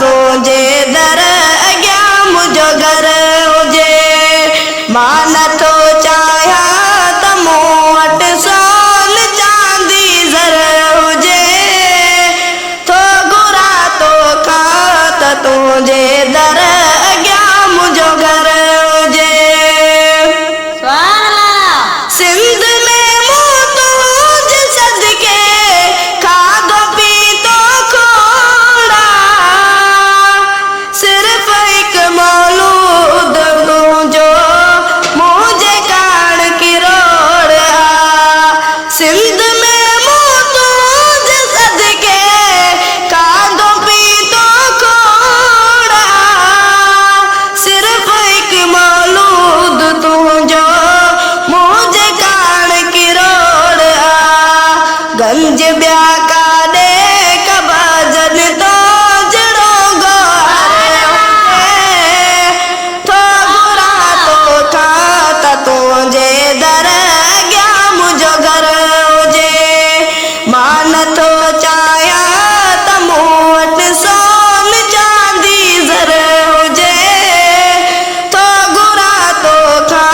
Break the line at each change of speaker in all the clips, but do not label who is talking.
तुझे दर अॻियां मुंहिंजो घर हुजे मां नथो चाहियां त मूं वटि सोन चांदी ज़र हुजे थो घुरां तोखां त तुंहिंजे दर अॻियां मुंहिंजो घर हुजे सिंध में मूं तुंहिंजे सदके खाधो पीतो खोड़ा सिर्फ़ हिकु मौलूद तुंहिंजो मुंहिंजे काण किरोड़ सिंध में मूं तुंहिंजे सदके खाधो पीतो खोड़ा सिर्फ़ हिकु मौलूद तुंहिंजो मुंहिंजे काण किरोड़ गंज ॿिया काॾे कबाजन तो जहिड़ो गोहर थो घुरां तोखां त तुंहिंजे दर अॻियां मुंहिंजो घर हुजे मां नथो चाहियां त मूं वटि सोन चांदी ज़र हुजे थो घुरां तोखां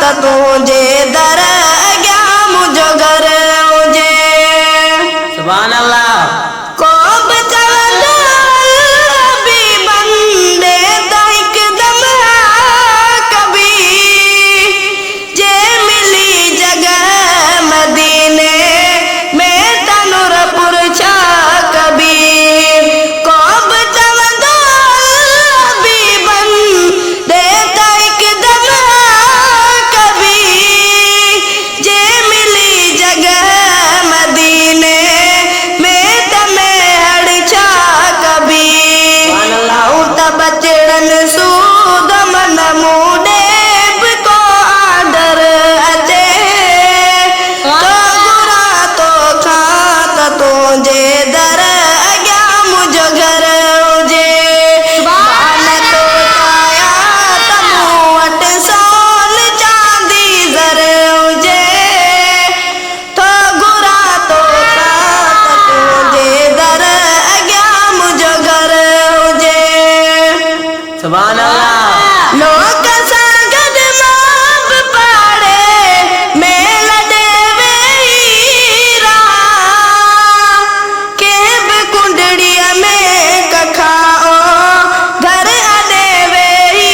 त तुंहिंजे दर अॻियां मुंहिंजो घर हुजे
सुभान अल्लाह
को बि चवंदो बि बंदे त हिकदम कबीर जे मिली जगह मदीने में तनुरपुर छा कबीर को बि चवंदो बि बंदे त हिकदम कबीर जे मिली जगह मदीने में तमेहड़ छा कबीर आऊं त बचड़नि सूद मन मूंडे बि को आडर अचे तो घुरां तोखां त तुंहिंजे दर अॻियां मुंहिंजो घर हुजे मां नथो चाहियां त मूं वटि सोन चांदी ज़र हुजे थो घुरां तोखां त तुंहिंजे दर अॻियां मुंहिंजो घर हुजे
सुभान अल्लाह
लोक सां गॾु मां बि पाड़े मेल ॾे वेही रहां कंहिं बि कुंडड़ीअ में कखाओ घर अॾे वेही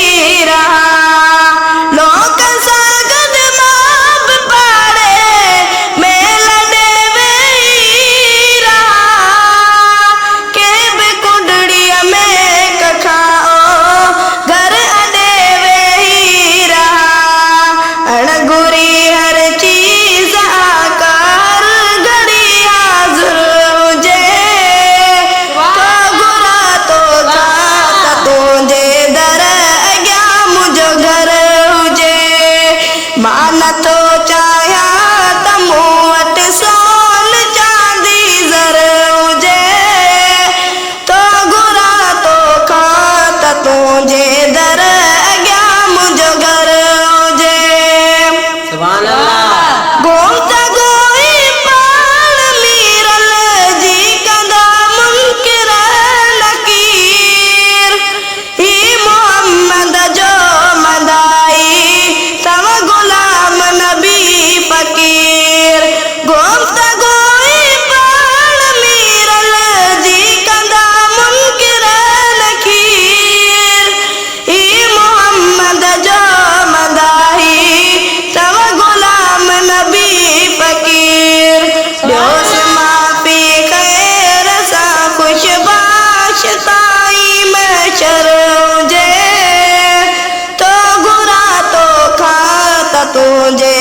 रहां लोक सां गॾु मां बि पाड़े मेल ॾे वेही रहां कंहिं बि कुंडड़ीअ में कखाओ घर अॾे वेही रहां अणगुरी हर चीज़ आकार घड़ी हाज़िर हुजे थो घुरां तोखां त तुंहिंजे दर अॻियां मुंहिंजो घर हुजे मां नथो चाहियां त मूं वटि सोन चांदी ज़र हुजे थो घुरां तोखां त तुंहिंजे दर अॻियां मुंहिंजो घर हुजे
सुभान अल्लाह
गोम त गोई पाण मीरल जी कंदा मुनकिर नकीर ही मोहम्मद जो मदाई तव गुलाम नबी फ़कीर गोम त गोई पाण मीरल जी कंदा मुनकिर नकीर ही मोहम्मद जो मदाई तव गुलाम नबी फ़कीर ॾियोस माफ़ी ख़ैर सां ख़ुशबाश ताईं महशर हुजे थो घुरां तोखां त तुंहिंजे